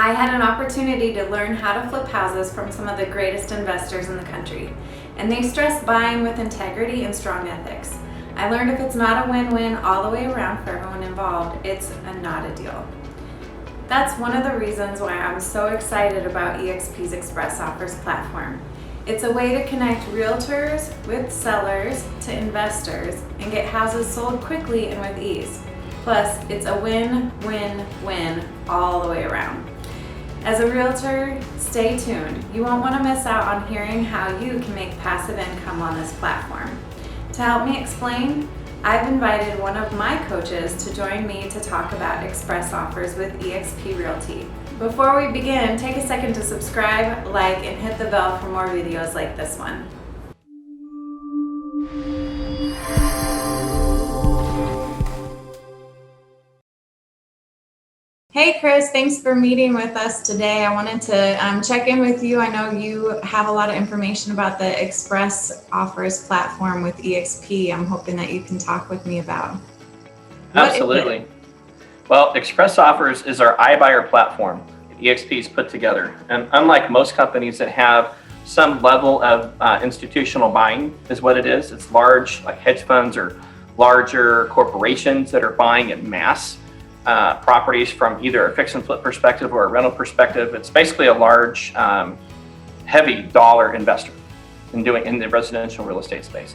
I had an opportunity to learn how to flip houses from some of the greatest investors in the country, and they stress buying with integrity and strong ethics. I learned if it's not a win-win all the way around for everyone involved, it's not a deal. That's one of the reasons why I'm so excited about eXp's Express Offers platform. It's a way to connect realtors with sellers to investors and get houses sold quickly and with ease. Plus, it's a win-win-win all the way around. As a realtor, stay tuned. You won't want to miss out on hearing how you can make passive income on this platform. To help me explain, I've invited one of my coaches to join me to talk about Express Offers with eXp Realty. Before we begin, take a second to subscribe, like, and hit the bell for more videos like this one. Hey Chris, thanks for meeting with us today. I wanted to check in with you. I know you have a lot of information about the Express Offers platform with eXp. I'm hoping that you can talk with me about. Absolutely. Well, Express Offers is our iBuyer platform that eXp's put together. And unlike most companies that have some level of institutional buying is what it is. It's large, like hedge funds or larger corporations that are buying en masse. Properties from either a fix and flip perspective or a rental perspective. It's basically a large, heavy dollar investor in the residential real estate space.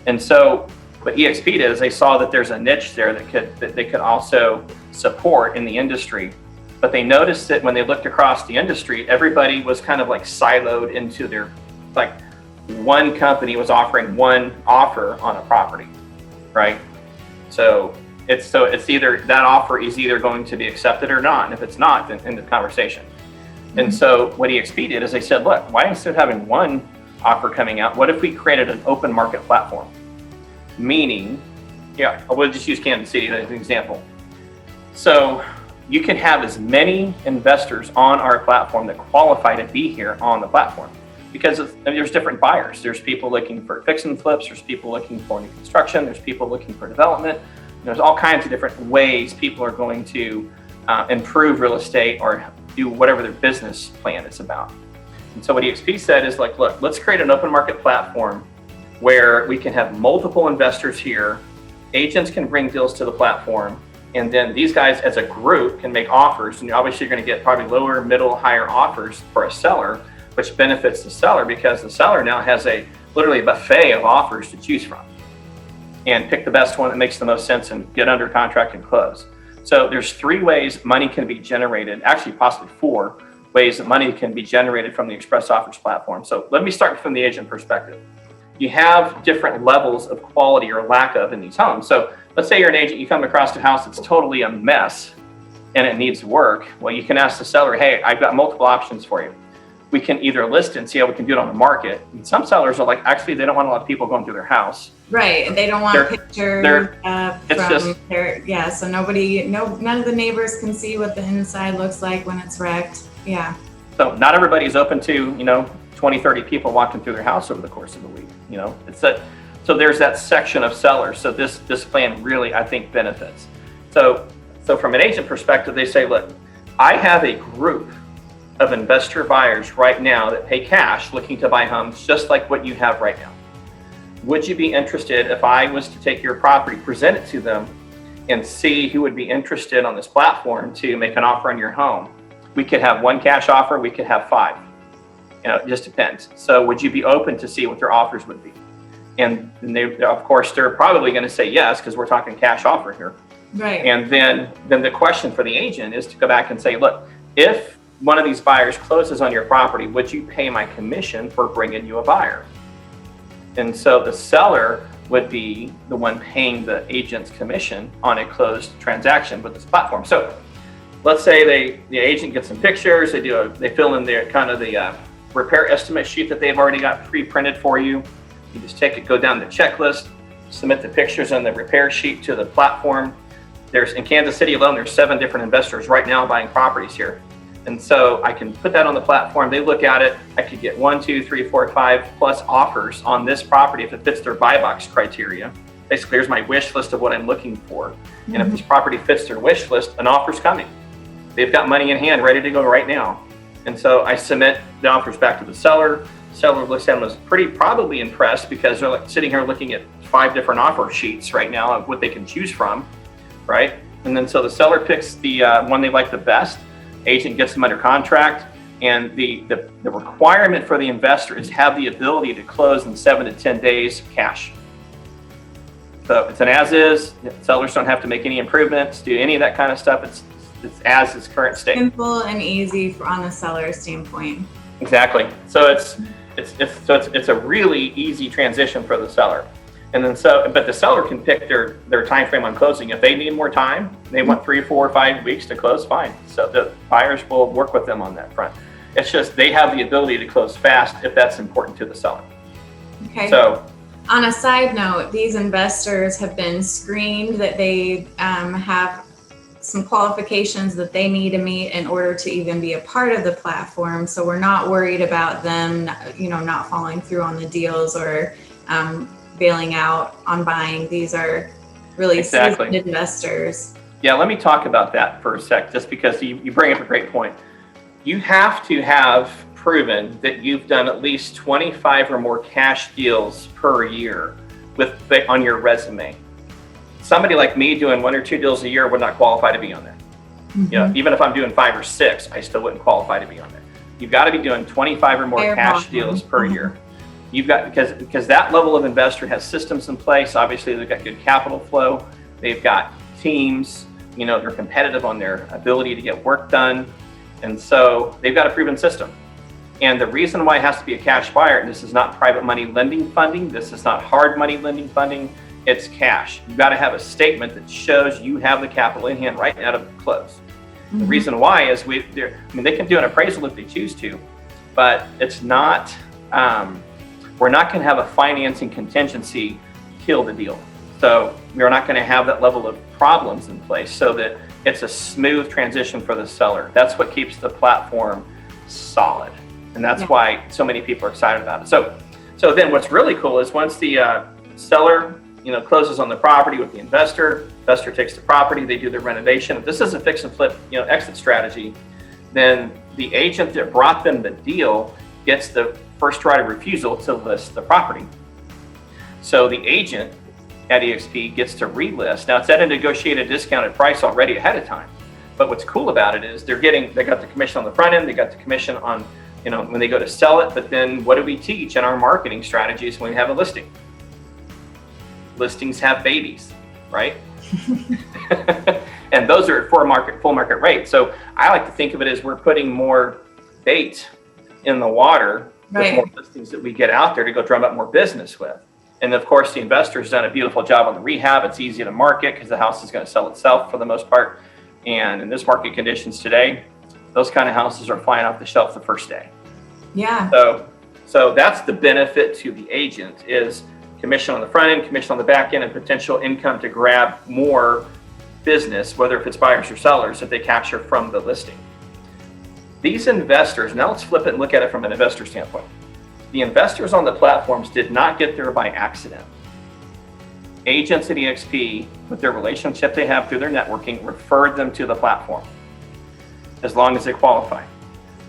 And so what eXp did is they saw that there's a niche there that they could also support in the industry. But they noticed that when they looked across the industry, everybody was kind of like siloed into their, like one company was offering one offer on a property, right? So it's either that offer is either going to be accepted or not. And if it's not, then end the conversation. Mm-hmm. And so what eXp did is they said, look, why instead of having one offer coming out, what if we created an open market platform? Meaning, we'll just use Kansas City as an example. So you can have as many investors on our platform that qualify to be here on the platform because there's different buyers. There's people looking for fix and flips. There's people looking for new construction. There's people looking for development. There's all kinds of different ways people are going to improve real estate or do whatever their business plan is about. And so what eXp said is like, look, let's create an open market platform where we can have multiple investors here. Agents can bring deals to the platform. And then these guys as a group can make offers. And obviously you're going to get probably lower, middle, higher offers for a seller, which benefits the seller because the seller now has literally a buffet of offers to choose from. And pick the best one that makes the most sense and get under contract and close. So there's 3 ways money can be generated, actually possibly 4 ways that money can be generated from the Express Offers platform. So let me start from the agent perspective. You have different levels of quality or lack of in these homes. So let's say you're an agent, you come across a house that's totally a mess and it needs work. Well, you can ask the seller, hey, I've got multiple options for you. We can either list it and see how we can do it on the market. And some sellers are like, actually, they don't want a lot of people going through their house. Right, they don't want pictures so none of the neighbors can see what the inside looks like when it's wrecked. Yeah. So not everybody's open to, 20, 30 people walking through their house over the course of a week. So there's that section of sellers. So this plan really, I think, benefits. So from an agent perspective, they say, look, I have a group of investor buyers right now that pay cash looking to buy homes just like what you have right now. Would you be interested if I was to take your property, present it to them, and see who would be interested on this platform to make an offer on your home? We could have 1 cash offer, we could have 5. It just depends. So would you be open to see what their offers would be? And of course, they're probably going to say yes, because we're talking cash offer here. Right. And then the question for the agent is to go back and say, look, if one of these buyers closes on your property, would you pay my commission for bringing you a buyer? And so the seller would be the one paying the agent's commission on a closed transaction with this platform. So let's say the agent gets some pictures, they fill in their kind of the repair estimate sheet that they've already got pre-printed for you. You just take it, go down the checklist, submit the pictures on the repair sheet to the platform. In Kansas City alone, there's 7 different investors right now buying properties here. And so I can put that on the platform. They look at it. I could get 1, 2, 3, 4, 5 plus offers on this property if it fits their buy box criteria. Basically, here's my wish list of what I'm looking for. And if this property fits their wish list, an offer's coming. they've got money in hand ready to go right now. And so I submit the offers back to the seller. Seller looks at them, was probably impressed, because they're like sitting here looking at 5 different offer sheets right now of what they can choose from, right? And then so the seller picks the one they like the best, agent gets them under contract, and the requirement for the investor is have the ability to close in 7 to 10 days cash. So it's an as-is. Sellers don't have to make any improvements, do any of that kind of stuff. It's as is current state. Simple and easy on the seller's standpoint. Exactly. So it's a really easy transition for the seller. And then but the seller can pick their time frame on closing. If they need more time, they want 3, 4, 5 weeks to close, fine. So the buyers will work with them on that front. It's just they have the ability to close fast if that's important to the seller. Okay. So on a side note, these investors have been screened that they have some qualifications that they need to meet in order to even be a part of the platform. So we're not worried about them, not following through on the deals or bailing out on buying. These are really seasoned investors. Yeah, let me talk about that for a sec, just because you bring up a great point. You have to have proven that you've done at least 25 or more cash deals per year on your resume. Somebody like me doing 1 or 2 deals a year would not qualify to be on there. Mm-hmm. Even if I'm doing 5 or 6, I still wouldn't qualify to be on there. You've got to be doing 25 or more cash deals per year. You've got, because that level of investor has systems in place. Obviously, they've got good capital flow. They've got teams. They're competitive on their ability to get work done, and so they've got a proven system. And the reason why it has to be a cash buyer, and this is not private money lending funding. This is not hard money lending funding. It's cash. You've got to have a statement that shows you have the capital in hand right out of the close. Mm-hmm. The reason why is they can do an appraisal if they choose to, but it's not. We're not going to have a financing contingency kill the deal. So we're not going to have that level of problems in place, so that it's a smooth transition for the seller. That's what keeps the platform solid, and that's why so many people are excited about it. So then what's really cool is once the seller closes on the property with the investor takes the property, they do the renovation. If this is a fix and flip exit strategy, then the agent that brought them the deal gets the first right of refusal to list the property. So the agent at EXP gets to relist. Now it's at a negotiated discounted price already ahead of time. But what's cool about it is they got the commission on the front end, they got the commission on, when they go to sell it. But then what do we teach in our marketing strategies when we have a listing? Listings have babies, right? And those are at full market rate. So I like to think of it as we're putting more bait in the water with more listings that we get out there to go drum up more business with. And of course, the investor's done a beautiful job on the rehab. It's easy to market because the house is going to sell itself for the most part. And in this market conditions today, those kind of houses are flying off the shelf the first day. Yeah. So that's the benefit to the agent, is commission on the front end, commission on the back end, and potential income to grab more business, whether if it's buyers or sellers, that they capture from the listing. These investors, now let's flip it and look at it from an investor standpoint. The investors on the platforms did not get there by accident. Agents at EXP, with their relationship they have through their networking, referred them to the platform, as long as they qualify.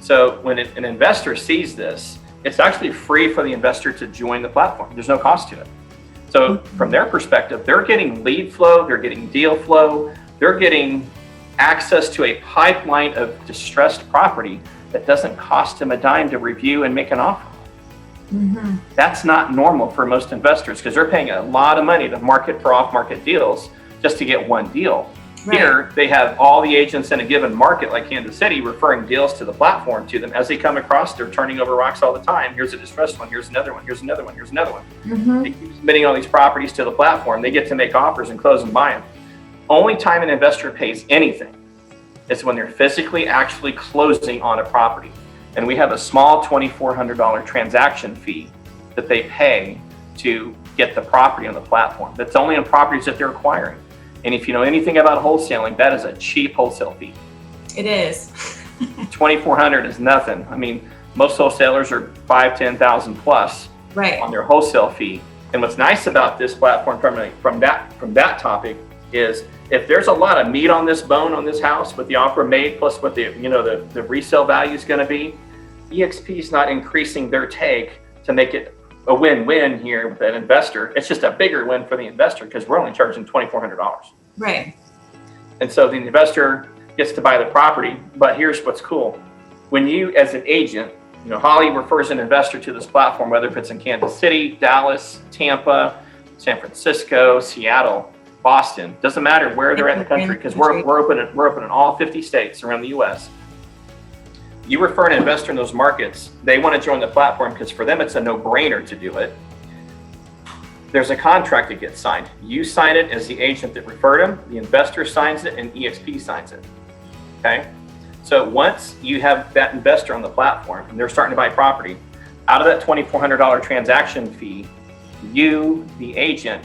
So when an investor sees this, it's actually free for the investor to join the platform. There's no cost to it. So from their perspective, they're getting lead flow, they're getting deal flow, they're getting access to a pipeline of distressed property that doesn't cost them a dime to review and make an offer. Mm-hmm. That's not normal for most investors, because they're paying a lot of money to market for off-market deals just to get one deal. Right. Here, they have all the agents in a given market, like Kansas City, referring deals to the platform to them as they come across. They're turning over rocks all the time. Here's a distressed one. Here's another one. Here's another one. Here's another one. Mm-hmm. They keep submitting all these properties to the platform. They get to make offers and close and buy them. Only time an investor pays anything is when they're physically actually closing on a property. And we have a small $2,400 transaction fee that they pay to get the property on the platform. That's only on properties that they're acquiring. And if you know anything about wholesaling, that is a cheap wholesale fee. It is. $2,400 is nothing. I mean, most wholesalers are $5,000, $10,000 plus on their wholesale fee. And what's nice about this platform from that topic is if there's a lot of meat on this bone on this house with the offer made plus what the resale value is going to be, eXp is not increasing their take to make it a win-win here with an investor. It's just a bigger win for the investor because we're only charging $2,400. Right. And so the investor gets to buy the property. But here's what's cool. When you, as an agent, Holly refers an investor to this platform, whether if it's in Kansas City, Dallas, Tampa, San Francisco, Seattle, Boston, doesn't matter where they're at in the country, because we're open in all 50 states around the US. You refer an investor in those markets, they want to join the platform because for them it's a no-brainer to do it. There's a contract that gets signed. You sign it as the agent that referred him, the investor signs it, and eXp signs it. Okay? So once you have that investor on the platform and they're starting to buy property, out of that $2,400 transaction fee, you, the agent,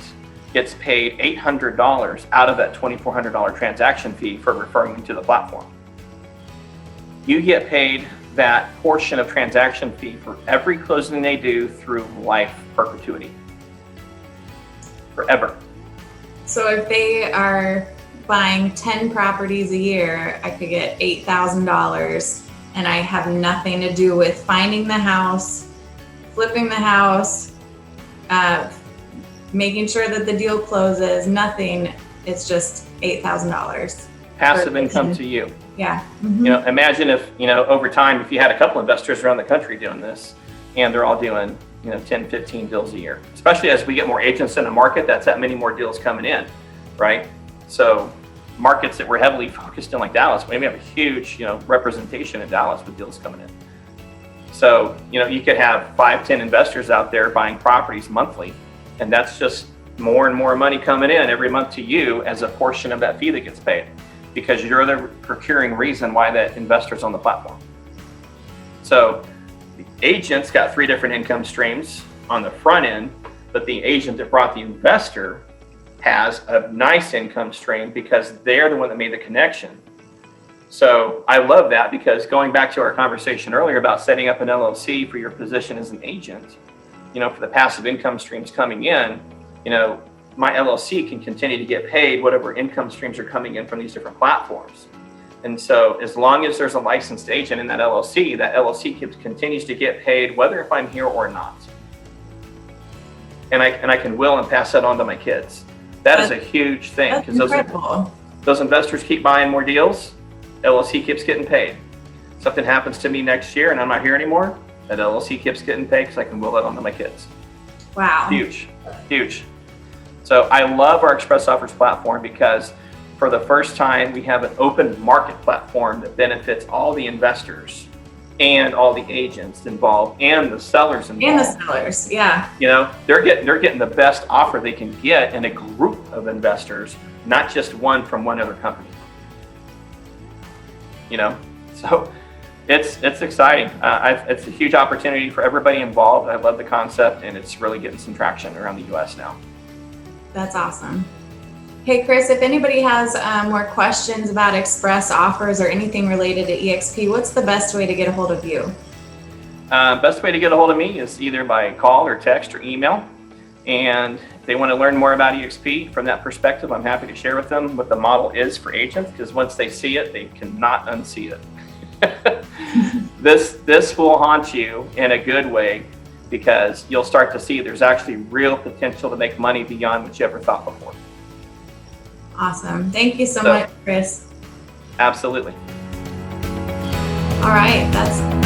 gets paid $800 out of that $2,400 transaction fee for referring them to the platform. You get paid that portion of transaction fee for every closing they do through life perpetuity. Forever. So if they are buying 10 properties a year, I could get $8,000 and I have nothing to do with finding the house, flipping the house, making sure that the deal closes, nothing. It's just $8,000. Passive income to you. Yeah. Mm-hmm. Imagine if, over time, if you had a couple investors around the country doing this and they're all doing, 10, 15 deals a year, especially as we get more agents in the market, that's that many more deals coming in, right? So markets that we're heavily focused in, like Dallas, we have a huge, representation in Dallas with deals coming in. So, you could have 5, 10 investors out there buying properties monthly, and that's just more and more money coming in every month to you as a portion of that fee that gets paid, because you're the procuring reason why that investor's on the platform. So the agent's got 3 different income streams on the front end, but the agent that brought the investor has a nice income stream because they're the one that made the connection. So I love that, because going back to our conversation earlier about setting up an LLC for your position as an agent, for the passive income streams coming in, my LLC can continue to get paid whatever income streams are coming in from these different platforms. And so as long as there's a licensed agent in that LLC continues to get paid whether if I'm here or not. And I can will and pass that on to my kids. That is a huge thing, because those investors keep buying more deals, LLC keeps getting paid. Something happens to me next year and I'm not here anymore, that LLC keeps getting paid because I can will that on to my kids. Wow. Huge, huge. So I love our Express Offers platform because for the first time, we have an open market platform that benefits all the investors and all the agents involved and the sellers involved. And the sellers, yeah. They're getting the best offer they can get in a group of investors, not just one from one other company. So it's exciting. It's a huge opportunity for everybody involved. I love the concept, and it's really getting some traction around the US now. That's awesome. Hey, Chris, if anybody has more questions about Express Offers or anything related to eXp, what's the best way to get a hold of you? Best way to get a hold of me is either by call or text or email. And if they want to learn more about eXp from that perspective, I'm happy to share with them what the model is for agents, because once they see it, they cannot unsee it. This will haunt you in a good way, because you'll start to see there's actually real potential to make money beyond what you ever thought before. Awesome. Thank you so much, Chris. Absolutely. All right. That's